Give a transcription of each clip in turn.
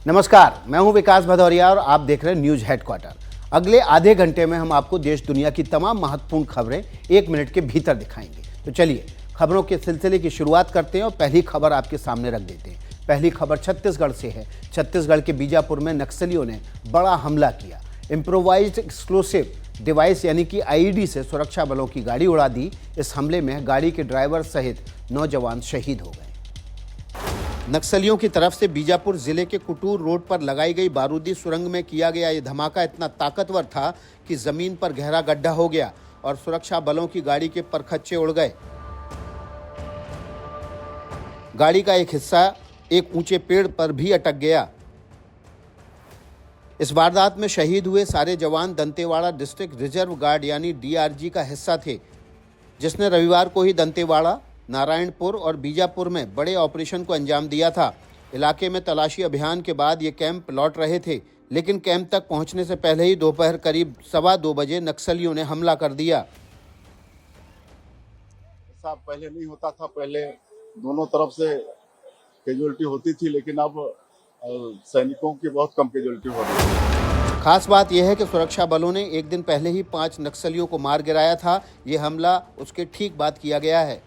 नमस्कार, मैं हूं विकास भदौरिया और आप देख रहे हैं न्यूज हेडक्वार्टर। अगले आधे घंटे में हम आपको देश दुनिया की तमाम महत्वपूर्ण खबरें 1 मिनट के भीतर दिखाएंगे। तो चलिए खबरों के सिलसिले की शुरुआत करते हैं और पहली खबर आपके सामने रख देते हैं। पहली खबर छत्तीसगढ़ से है। छत्तीसगढ़ के बीजापुर में नक्सलियों ने बड़ा हमला किया। इम्प्रोवाइज्ड एक्सप्लोसिव डिवाइस यानी कि आईईडी से सुरक्षा बलों की गाड़ी उड़ा दी। इस हमले में गाड़ी के ड्राइवर सहित 9 जवान शहीद हो गए। नक्सलियों की तरफ से बीजापुर जिले के कुटूर रोड पर लगाई गई बारूदी सुरंग में किया गया ये धमाका इतना ताकतवर था कि जमीन पर गहरा गड्ढा हो गया और सुरक्षा बलों की गाड़ी के परखच्चे उड़ गए। गाड़ी का एक हिस्सा एक ऊंचे पेड़ पर भी अटक गया। इस वारदात में शहीद हुए सारे जवान दंतेवाड़ा डिस्ट्रिक्ट रिजर्व गार्ड यानी डीआरजी का हिस्सा थे, जिसने रविवार को ही दंतेवाड़ा, नारायणपुर और बीजापुर में बड़े ऑपरेशन को अंजाम दिया था। इलाके में तलाशी अभियान के बाद ये कैंप लौट रहे थे, लेकिन कैंप तक पहुंचने से पहले ही दोपहर करीब 2:15 बजे नक्सलियों ने हमला कर दिया। ऐसा पहले नहीं होता था। पहले दोनों तरफ से कैजुअलिटी होती थी, लेकिन अब सैनिकों की बहुत कम कैजुअलिटी हो रही है। खास बात यह है कि सुरक्षा बलों ने एक दिन पहले ही 5 नक्सलियों को मार गिराया था। ये हमला उसके ठीक बाद किया गया है।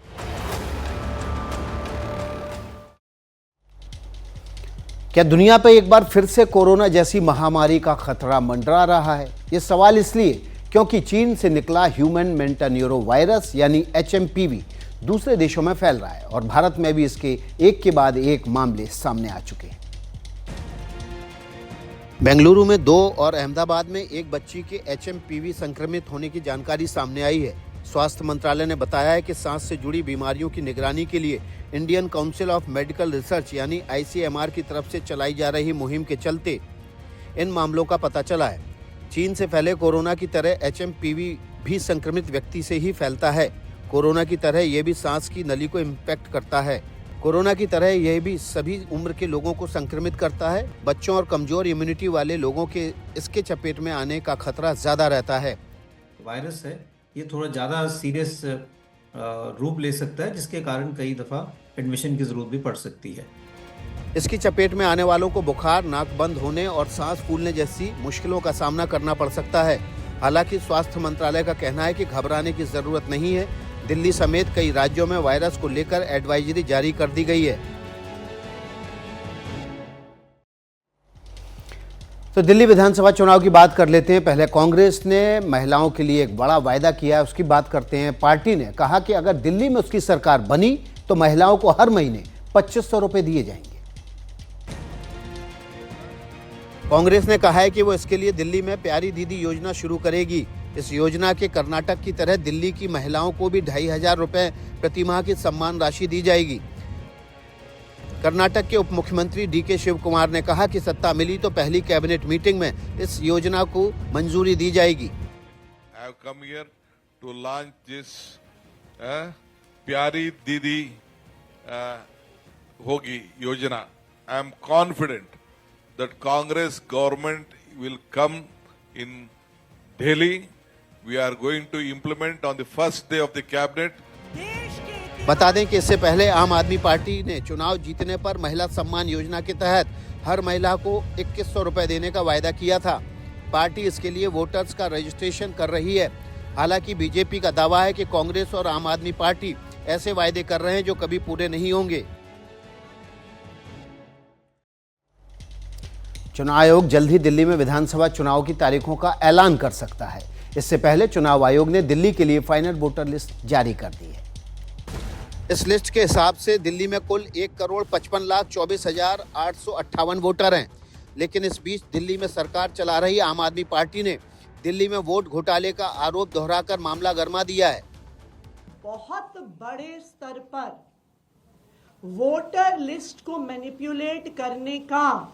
क्या दुनिया पर एक बार फिर से कोरोना जैसी महामारी का खतरा मंडरा रहा है? ये सवाल इसलिए क्योंकि चीन से निकला ह्यूमन मेंटान्यूरो वायरस यानी HMPV दूसरे देशों में फैल रहा है और भारत में भी इसके एक के बाद एक मामले सामने आ चुके हैं। बेंगलुरु में 2 और अहमदाबाद में एक बच्ची के HMPV संक्रमित होने की जानकारी सामने आई है। स्वास्थ्य मंत्रालय ने बताया है कि सांस से जुड़ी बीमारियों की निगरानी के लिए Indian council of medical research यानी ICMR की तरफ से चलाई जा रही मुहिम के चलते इन मामलों का पता चला है। चीन से फैले कोरोना की तरह HMPV भी संक्रमित व्यक्ति से ही फैलता है। कोरोना की तरह यह भी सांस की नली को इम्पैक्ट करता है। कोरोना की तरह यह भी सभी उम्र के लोगों को संक्रमित करता है। बच्चों और कमजोर इम्यूनिटी वाले लोगों के इसके चपेट में आने का खतरा ज्यादा रहता है। वायरस है, ये थोड़ा ज़्यादा सीरियस रूप ले सकता है, जिसके कारण कई दफ़ा एडमिशन की ज़रूरत भी पड़ सकती है। इसकी चपेट में आने वालों को बुखार, नाक बंद होने और सांस फूलने जैसी मुश्किलों का सामना करना पड़ सकता है। हालांकि स्वास्थ्य मंत्रालय का कहना है कि घबराने की जरूरत नहीं है। दिल्ली समेत कई राज्यों में वायरस को लेकर एडवाइजरी जारी कर दी गई है। तो दिल्ली विधानसभा चुनाव की बात कर लेते हैं। पहले कांग्रेस ने महिलाओं के लिए एक बड़ा वायदा किया है, उसकी बात करते हैं। पार्टी ने कहा कि अगर दिल्ली में उसकी सरकार बनी तो महिलाओं को हर महीने 2500 रुपए दिए जाएंगे। कांग्रेस ने कहा है कि वो इसके लिए दिल्ली में प्यारी दीदी योजना शुरू करेगी। इस योजना के कर्नाटक की तरह दिल्ली की महिलाओं को भी 2500 रुपए प्रतिमाह की सम्मान राशि दी जाएगी। कर्नाटक के उप मुख्यमंत्री DK शिव कुमार ने कहा कि सत्ता मिली तो पहली कैबिनेट मीटिंग में इस योजना को मंजूरी दी जाएगी। I have come here to launch this प्यारी दीदी होगी योजना। I am confident that Congress government will come in Delhi. We are going to implement on the first day of the cabinet. बता दें कि इससे पहले आम आदमी पार्टी ने चुनाव जीतने पर महिला सम्मान योजना के तहत हर महिला को 2100 रुपए देने का वायदा किया था। पार्टी इसके लिए वोटर्स का रजिस्ट्रेशन कर रही है। हालांकि बीजेपी का दावा है कि कांग्रेस और आम आदमी पार्टी ऐसे वायदे कर रहे हैं जो कभी पूरे नहीं होंगे। चुनाव आयोग जल्द ही दिल्ली में विधानसभा चुनाव की तारीखों का ऐलान कर सकता है। इससे पहले चुनाव आयोग ने दिल्ली के लिए फाइनल वोटर लिस्ट जारी कर दी है। इस लिस्ट के हिसाब से दिल्ली में कुल 1,55,24,858 वोटर हैं। लेकिन इस बीच दिल्ली में सरकार चला रही आम आदमी पार्टी ने दिल्ली में वोट घोटाले का आरोप दोहराकर मामला गरमा दिया है। बहुत बड़े स्तर पर वोटर लिस्ट को मैनिपुलेट करने का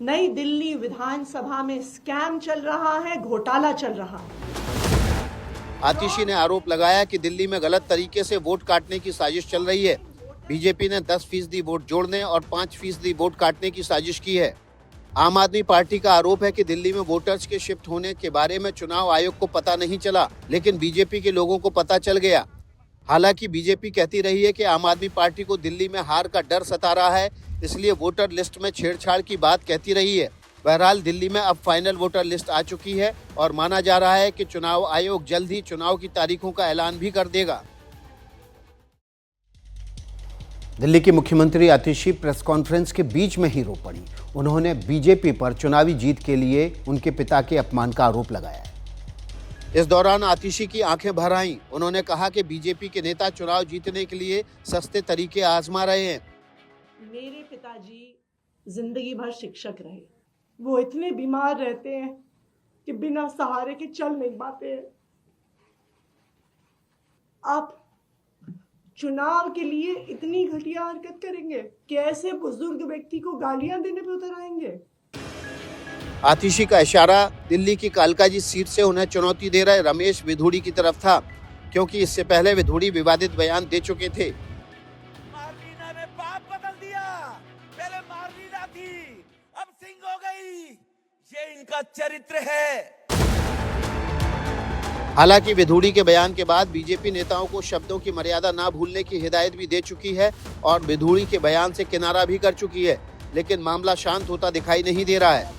नई दिल्ली विधानसभा में स्कैम चल रहा है, घोटाला चल रहा है। आतिशी ने आरोप लगाया कि दिल्ली में गलत तरीके से वोट काटने की साजिश चल रही है। बीजेपी ने 10% वोट जोड़ने और 5% वोट काटने की साजिश की है। आम आदमी पार्टी का आरोप है कि दिल्ली में वोटर्स के शिफ्ट होने के बारे में चुनाव आयोग को पता नहीं चला, लेकिन बीजेपी के लोगों को पता चल गया। हालांकि बीजेपी कहती रही है कि आम आदमी पार्टी को दिल्ली में हार का डर सता रहा है, इसलिए वोटर लिस्ट में छेड़छाड़ की बात कहती रही है। बहरहाल दिल्ली में अब फाइनल वोटर लिस्ट आ चुकी है और माना जा रहा है कि चुनाव आयोग जल्द ही चुनाव की तारीखों का ऐलान भी कर देगा। दिल्ली की मुख्यमंत्री आतिशी प्रेस कॉन्फ्रेंस के बीच में ही रो पड़ी। उन्होंने बीजेपी पर चुनावी जीत के लिए उनके पिता के अपमान का आरोप लगाया है। इस दौरान आतिशी की आंखें भर आईं। उन्होंने कहा कि बीजेपी के नेता चुनाव जीतने के लिए सस्ते तरीके आजमा रहे हैं। मेरे पिताजी जिंदगी भर शिक्षक रहे। वो इतने बीमार रहते हैं कि बिना सहारे के चल नहीं पाते हैं। आप चुनाव के लिए इतनी घटिया हरकत करेंगे? कैसे बुजुर्ग व्यक्ति को गालियां देने पे उतर आएंगे? आतिशी का इशारा दिल्ली की कालकाजी सीट से उन्हें चुनौती दे रहे रमेश विधुड़ी की तरफ था, क्योंकि इससे पहले विधुड़ी विवादित बयान दे चुके थे। मार्लिना ने बाप बदल दिया, पहले मार्लिना थी, अब सिंह हो गई। ये इनका चरित्र है। हालांकि विधुड़ी के बयान के बाद बीजेपी नेताओं को शब्दों की मर्यादा ना भूलने की हिदायत भी दे चुकी है और विधुड़ी के बयान से किनारा भी कर चुकी है, लेकिन मामला शांत होता दिखाई नहीं दे रहा है।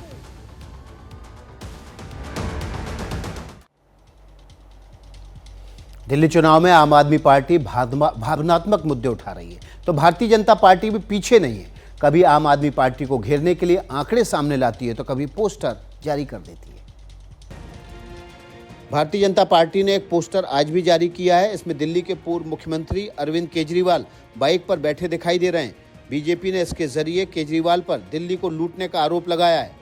दिल्ली चुनाव में आम आदमी पार्टी भावनात्मक मुद्दे उठा रही है, तो भारतीय जनता पार्टी भी पीछे नहीं है। कभी आम आदमी पार्टी को घेरने के लिए आंकड़े सामने लाती है, तो कभी पोस्टर जारी कर देती है। भारतीय जनता पार्टी ने एक पोस्टर आज भी जारी किया है। इसमें दिल्ली के पूर्व मुख्यमंत्री अरविंद केजरीवाल बाइक पर बैठे दिखाई दे रहे हैं। बीजेपी ने इसके जरिए केजरीवाल पर दिल्ली को लूटने का आरोप लगाया है।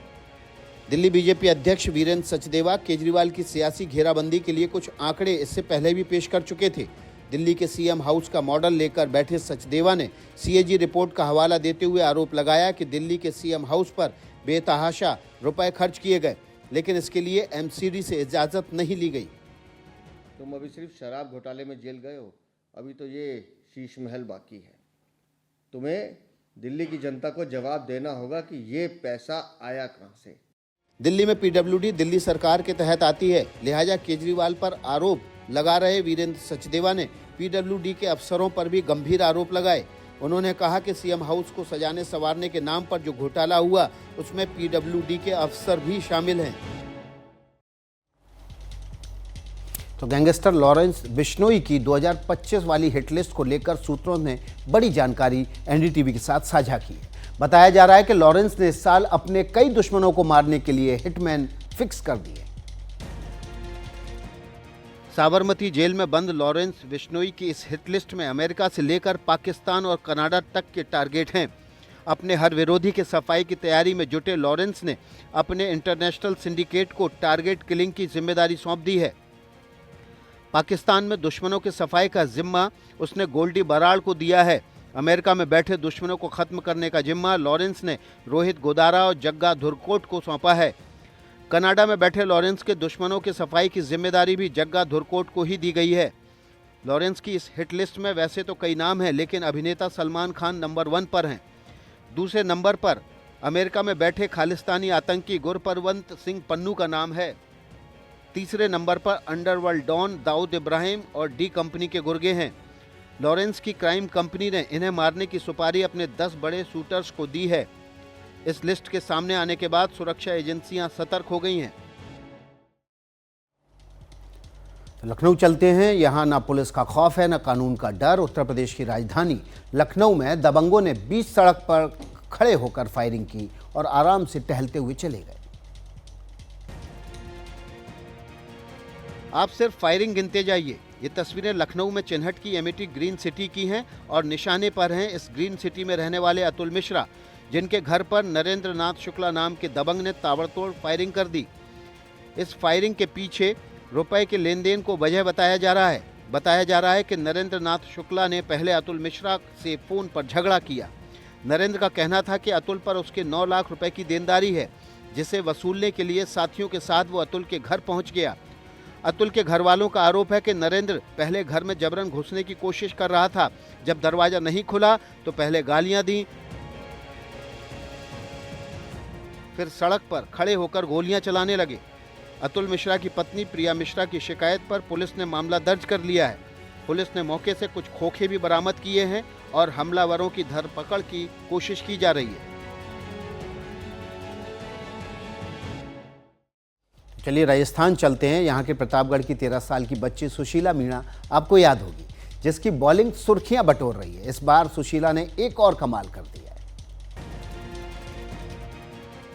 दिल्ली बीजेपी अध्यक्ष वीरेंद्र सचदेवा केजरीवाल की सियासी घेराबंदी के लिए कुछ आंकड़े इससे पहले भी पेश कर चुके थे। दिल्ली के सीएम हाउस का मॉडल लेकर बैठे सचदेवा ने सीएजी रिपोर्ट का हवाला देते हुए आरोप लगाया कि दिल्ली के सीएम हाउस पर बेतहाशा रुपए खर्च किए गए, लेकिन इसके लिए एमसीडी से इजाजत नहीं ली गई। तुम अभी सिर्फ शराब घोटाले में जेल गए हो, अभी तो ये शीश महल बाकी है। तुम्हें दिल्ली की जनता को जवाब देना होगा कि ये पैसा आया कहाँ से। दिल्ली में पीडब्ल्यूडी दिल्ली सरकार के तहत आती है, लिहाजा केजरीवाल पर आरोप लगा रहे वीरेंद्र सचदेवा ने पीडब्ल्यूडी के अफसरों पर भी गंभीर आरोप लगाए। उन्होंने कहा कि सीएम हाउस को सजाने संवारने के नाम पर जो घोटाला हुआ उसमें पीडब्ल्यूडी के अफसर भी शामिल हैं। तो गैंगस्टर लॉरेंस बिश्नोई की 2025 वाली हिट लिस्ट को लेकर सूत्रों ने बड़ी जानकारी एनडीटीवी के साथ साझा की है। बताया जा रहा है कि लॉरेंस ने इस साल अपने कई दुश्मनों को मारने के लिए हिटमैन फिक्स कर दिए। साबरमती जेल में बंद लॉरेंस बिश्नोई की इस हिट लिस्ट में अमेरिका से लेकर पाकिस्तान और कनाडा तक के टारगेट हैं। अपने हर विरोधी के सफाई की तैयारी में जुटे लॉरेंस ने अपने इंटरनेशनल सिंडिकेट को टारगेट किलिंग की जिम्मेदारी सौंप दी है। पाकिस्तान में दुश्मनों के सफाई का जिम्मा उसने गोल्डी बराड़ को दिया है। अमेरिका में बैठे दुश्मनों को खत्म करने का जिम्मा लॉरेंस ने रोहित गोदारा और जग्गा धुरकोट को सौंपा है। कनाडा में बैठे लॉरेंस के दुश्मनों की सफाई की जिम्मेदारी भी जग्गा धुरकोट को ही दी गई है। लॉरेंस की इस हिट लिस्ट में वैसे तो कई नाम हैं, लेकिन अभिनेता सलमान खान नंबर 1 पर हैं। दूसरे नंबर पर अमेरिका में बैठे खालिस्तानी आतंकी गुरपरवंत सिंह पन्नू का नाम है। तीसरे नंबर पर अंडरवर्ल्ड डॉन दाऊद इब्राहिम और डी कंपनी के गुर्गे हैं। लॉरेंस की क्राइम कंपनी ने इन्हें मारने की सुपारी अपने 10 बड़े शूटर्स को दी है। इस लिस्ट के सामने आने के बाद सुरक्षा एजेंसियां सतर्क हो गई हैं। लखनऊ चलते हैं। यहां ना पुलिस का खौफ है, ना कानून का डर। उत्तर प्रदेश की राजधानी लखनऊ में दबंगों ने बीच सड़क पर खड़े होकर फायरिंग की और आराम से टहलते हुए चले गए। आप सिर्फ फायरिंग गिनते जाइए। ये तस्वीरें लखनऊ में चिन्हट की एमिटी ग्रीन सिटी की हैं और निशाने पर हैं इस ग्रीन सिटी में रहने वाले अतुल मिश्रा, जिनके घर पर नरेंद्र नाथ शुक्ला नाम के दबंग ने ताबड़तोड़ फायरिंग कर दी। इस फायरिंग के पीछे रुपए के लेन देन को वजह बताया जा रहा है कि नरेंद्र नाथ शुक्ला ने पहले अतुल मिश्रा से फ़ोन पर झगड़ा किया। नरेंद्र का कहना था कि अतुल पर उसके 9 लाख रुपए की देनदारी है, जिसे वसूलने के लिए साथियों के साथ वो अतुल के घर पहुंच गया। अतुल के घर वालों का आरोप है कि नरेंद्र पहले घर में जबरन घुसने की कोशिश कर रहा था। जब दरवाजा नहीं खुला तो पहले गालियां दी, फिर सड़क पर खड़े होकर गोलियां चलाने लगे। अतुल मिश्रा की पत्नी प्रिया मिश्रा की शिकायत पर पुलिस ने मामला दर्ज कर लिया है। पुलिस ने मौके से कुछ खोखे भी बरामद किए हैं और हमलावरों की धरपकड़ की कोशिश की जा रही है। चलिए राजस्थान चलते हैं। यहाँ के प्रतापगढ़ की 13 साल की बच्ची सुशीला मीणा आपको याद होगी, जिसकी बॉलिंग सुर्खियां बटोर रही है। इस बार सुशीला ने एक और कमाल कर दिया है।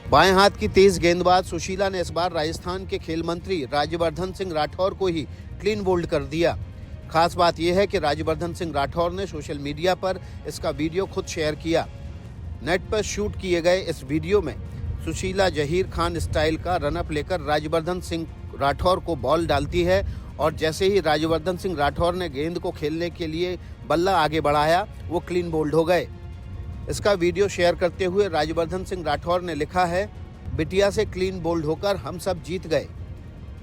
बाएं हाथ की तेज गेंदबाज सुशीला ने इस बार राजस्थान के खेल मंत्री राज्यवर्धन सिंह राठौर को ही क्लीन बोल्ड कर दिया। खास बात यह है कि राज्यवर्धन सिंह राठौर ने सोशल मीडिया पर इसका वीडियो खुद शेयर किया। नेट पर शूट किए गए इस वीडियो में सुशीला जहीर खान स्टाइल का रनअप लेकर राज्यवर्धन सिंह राठौर को बॉल डालती है और जैसे ही राज्यवर्धन सिंह राठौर ने गेंद को खेलने के लिए बल्ला आगे बढ़ाया, वो क्लीन बोल्ड हो गए। इसका वीडियो शेयर करते हुए राज्यवर्धन सिंह राठौर ने लिखा है, बिटिया से क्लीन बोल्ड होकर हम सब जीत गए।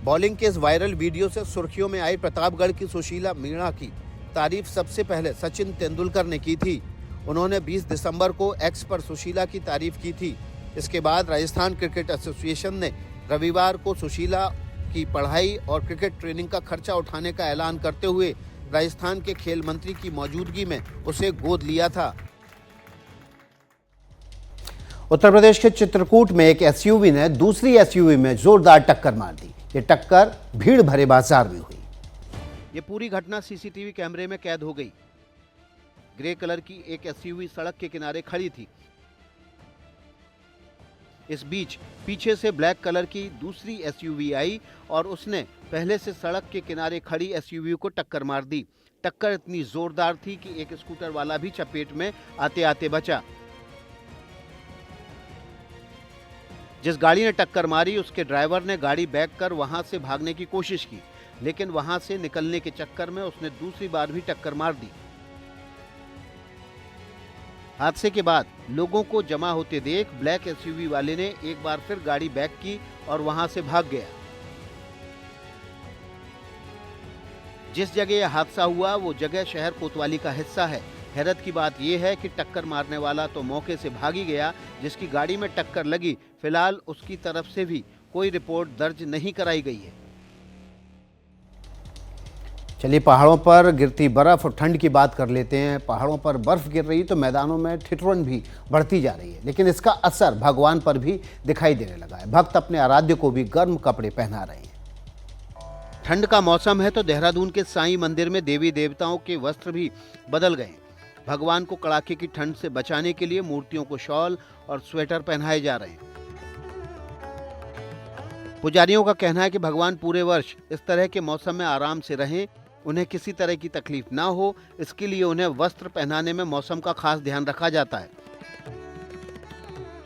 बॉलिंग के इस वायरल वीडियो से सुर्खियों में आई प्रतापगढ़ की सुशीला मीणा की तारीफ सबसे पहले सचिन तेंदुलकर ने की थी। उन्होंने 20 दिसंबर को एक्स पर सुशीला की तारीफ की थी। इसके बाद राजस्थान क्रिकेट एसोसिएशन ने रविवार को सुशीला की पढ़ाई और क्रिकेट ट्रेनिंग का खर्चा उठाने का ऐलान करते हुए राजस्थान के खेल मंत्री की मौजूदगी में उसे गोद लिया था। उत्तर प्रदेश के चित्रकूट में एक एसयूवी ने दूसरी एसयूवी में जोरदार टक्कर मार दी। ये टक्कर भीड़ भरे बाजार में हुई। ये पूरी घटना सीसीटीवी कैमरे में कैद हो गई। ग्रे कलर की एक एसयूवी सड़क के किनारे खड़ी थी। इस बीच पीछे से ब्लैक कलर की दूसरी एसयूवी आई और उसने पहले से सड़क के किनारे खड़ी एसयूवी को टक्कर मार दी। टक्कर इतनी जोरदार थी कि एक स्कूटर वाला भी चपेट में आते आते बचा। जिस गाड़ी ने टक्कर मारी उसके ड्राइवर ने गाड़ी बैक कर वहां से भागने की कोशिश की, लेकिन वहां से निकलने के चक्कर में उसने दूसरी बार भी टक्कर मार दी। हादसे के बाद लोगों को जमा होते देख ब्लैक एसयूवी वाले ने एक बार फिर गाड़ी बैक की और वहां से भाग गया। जिस जगह यह हादसा हुआ वो जगह शहर कोतवाली का हिस्सा है। हैरत की बात यह है कि टक्कर मारने वाला तो मौके से भाग ही गया, जिसकी गाड़ी में टक्कर लगी फिलहाल उसकी तरफ से भी कोई रिपोर्ट दर्ज नहीं कराई गई है। चलिए पहाड़ों पर गिरती बर्फ और ठंड की बात कर लेते हैं। पहाड़ों पर बर्फ गिर रही तो मैदानों में ठिठुरन भी बढ़ती जा रही है, लेकिन इसका असर भगवान पर भी दिखाई देने लगा है। भक्त अपने आराध्य को भी गर्म कपड़े पहना रहे हैं। ठंड का मौसम है तो देहरादून के साईं मंदिर में देवी देवताओं के वस्त्र भी बदल गए। भगवान को कड़ाके की ठंड से बचाने के लिए मूर्तियों को शॉल और स्वेटर पहनाए जा रहे हैं। पुजारियों का कहना है कि भगवान पूरे वर्ष इस तरह के मौसम में आराम से रहें, उन्हें किसी तरह की तकलीफ ना हो, इसके लिए उन्हें वस्त्र पहनाने में मौसम का खास ध्यान रखा जाता है।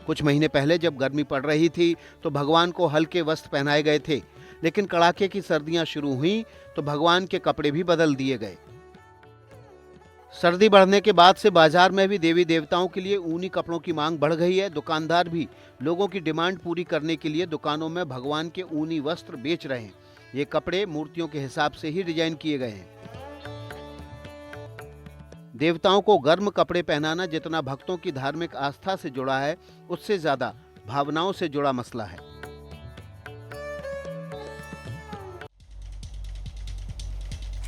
कुछ महीने पहले जब गर्मी पड़ रही थी तो भगवान को हल्के वस्त्र पहनाए गए थे, लेकिन कड़ाके की सर्दियां शुरू हुई तो भगवान के कपड़े भी बदल दिए गए। सर्दी बढ़ने के बाद से बाजार में भी देवी देवताओं के लिए ऊनी कपड़ों की मांग बढ़ गई है। दुकानदार भी लोगों की डिमांड पूरी करने के लिए दुकानों में भगवान के ऊनी वस्त्र बेच रहे हैं। ये कपड़े मूर्तियों के हिसाब से ही डिजाइन किए गए हैं। देवताओं को गर्म कपड़े पहनाना जितना भक्तों की धार्मिक आस्था से जुड़ा है, उससे ज्यादा भावनाओं से जुड़ा मसला है।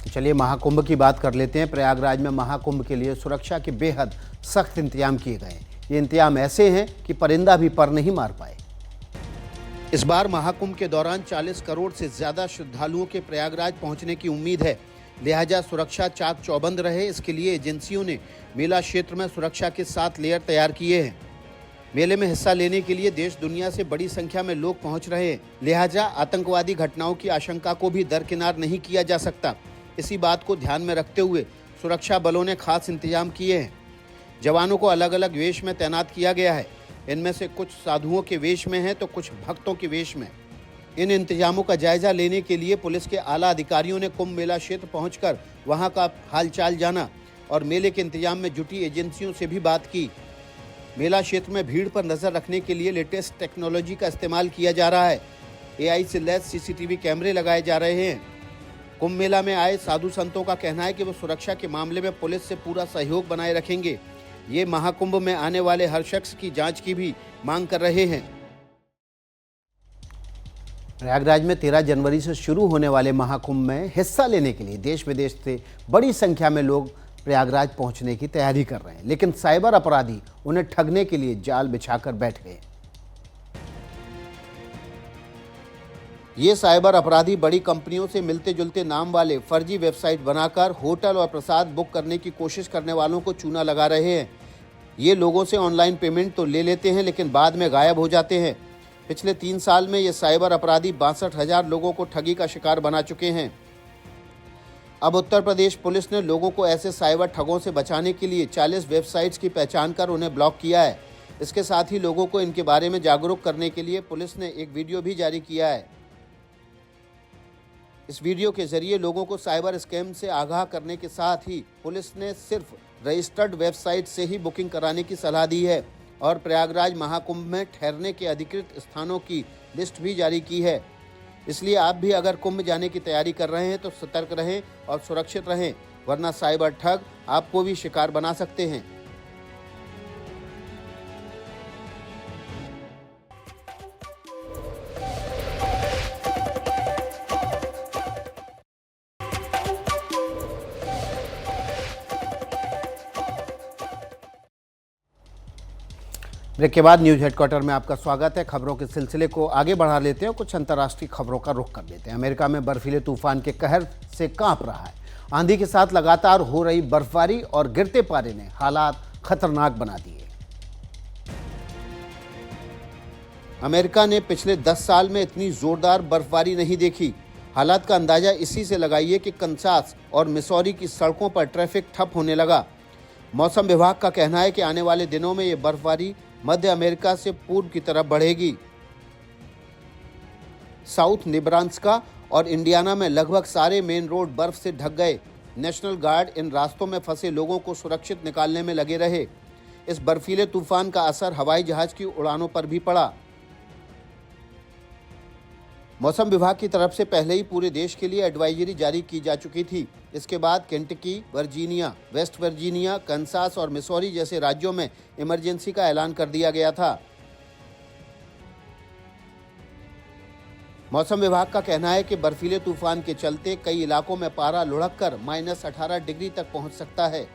चलिए महाकुंभ की बात कर लेते हैं। प्रयागराज में महाकुंभ के लिए सुरक्षा के बेहद सख्त इंतजाम किए गए हैं। ये इंतजाम ऐसे हैं कि परिंदा भी पर नहीं मार पाए। इस बार महाकुंभ के दौरान 40 करोड़ से ज्यादा श्रद्धालुओं के प्रयागराज पहुंचने की उम्मीद है, लिहाजा सुरक्षा चाक चौबंद रहे, इसके लिए एजेंसियों ने मेला क्षेत्र में सुरक्षा के 7 लेयर तैयार किए हैं। मेले में हिस्सा लेने के लिए देश दुनिया से बड़ी संख्या में लोग पहुंच रहे हैं, लिहाजा आतंकवादी घटनाओं की आशंका को भी दरकिनार नहीं किया जा सकता। इसी बात को ध्यान में रखते हुए सुरक्षा बलों ने खास इंतजाम किए हैं। जवानों को अलग अलग वेश में तैनात किया गया है। इनमें से कुछ साधुओं के वेश में हैं तो कुछ भक्तों के वेश में। इन इंतजामों का जायजा लेने के लिए पुलिस के आला अधिकारियों ने कुंभ मेला क्षेत्र पहुंचकर वहां का हालचाल जाना और मेले के इंतजाम में जुटी एजेंसियों से भी बात की। मेला क्षेत्र में भीड़ पर नजर रखने के लिए लेटेस्ट टेक्नोलॉजी का इस्तेमाल किया जा रहा है। AI से लैस सीसीटीवी कैमरे लगाए जा रहे हैं। कुंभ मेला में आए साधु संतों का कहना है कि वो सुरक्षा के मामले में पुलिस से पूरा सहयोग बनाए रखेंगे। ये महाकुंभ में आने वाले हर शख्स की जांच की भी मांग कर रहे हैं। प्रयागराज में 13 जनवरी से शुरू होने वाले महाकुंभ में हिस्सा लेने के लिए देश विदेश से बड़ी संख्या में लोग प्रयागराज पहुंचने की तैयारी कर रहे हैं, लेकिन साइबर अपराधी उन्हें ठगने के लिए जाल बिछाकर बैठ गए। ये साइबर अपराधी बड़ी कंपनियों से मिलते जुलते नाम वाले फर्जी वेबसाइट बनाकर होटल और प्रसाद बुक करने की कोशिश करने वालों को चूना लगा रहे हैं। ये लोगों से ऑनलाइन पेमेंट तो ले लेते हैं, लेकिन बाद में गायब हो जाते हैं। पिछले 3 साल में ये साइबर अपराधी 62,000 लोगों को ठगी का शिकार बना चुके हैं। अब उत्तर प्रदेश पुलिस ने लोगों को ऐसे साइबर ठगों से बचाने के लिए 40 वेबसाइट्स की पहचान कर उन्हें ब्लॉक किया है। इसके साथ ही लोगों को इनके बारे में जागरूक करने के लिए पुलिस ने एक वीडियो भी जारी किया है। इस वीडियो के जरिए लोगों को साइबर स्कैम से आगाह करने के साथ ही पुलिस ने सिर्फ रजिस्टर्ड वेबसाइट से ही बुकिंग कराने की सलाह दी है और प्रयागराज महाकुंभ में ठहरने के अधिकृत स्थानों की लिस्ट भी जारी की है। इसलिए आप भी अगर कुंभ जाने की तैयारी कर रहे हैं तो सतर्क रहें और सुरक्षित रहें, वरना साइबर ठग आपको भी शिकार बना सकते हैं। ब्रेक के बाद न्यूज हेडक्वार्टर में आपका स्वागत है। खबरों के सिलसिले को आगे बढ़ा लेते हैं और कुछ अंतर्राष्ट्रीय खबरों का रुख कर लेते हैं। अमेरिका में बर्फीले तूफान के कहर से कांप रहा है। आंधी के साथ लगातार हो रही बर्फबारी और गिरते पारे ने हालात खतरनाक बना दिए। अमेरिका ने पिछले 10 साल में इतनी जोरदार बर्फबारी नहीं देखी। हालात का अंदाजा इसी से लगाइए कि कंसास और मिसौरी की सड़कों पर ट्रैफिक ठप होने लगा। मौसम विभाग का कहना है कि आने वाले दिनों में ये बर्फबारी मध्य अमेरिका से पूर्व की तरफ बढ़ेगी। साउथ नेब्रास्का और इंडियाना में लगभग सारे मेन रोड बर्फ से ढक गए। नेशनल गार्ड इन रास्तों में फंसे लोगों को सुरक्षित निकालने में लगे रहे। इस बर्फीले तूफान का असर हवाई जहाज की उड़ानों पर भी पड़ा। मौसम विभाग की तरफ से पहले ही पूरे देश के लिए एडवाइजरी जारी की जा चुकी थी। इसके बाद Kentucky, Virginia, West Virginia, Kansas और मिसौरी जैसे राज्यों में इमरजेंसी का ऐलान कर दिया गया था। मौसम विभाग का कहना है कि बर्फीले तूफान के चलते कई इलाकों में पारा लुढ़ककर -18 डिग्री तक पहुंच सकता है।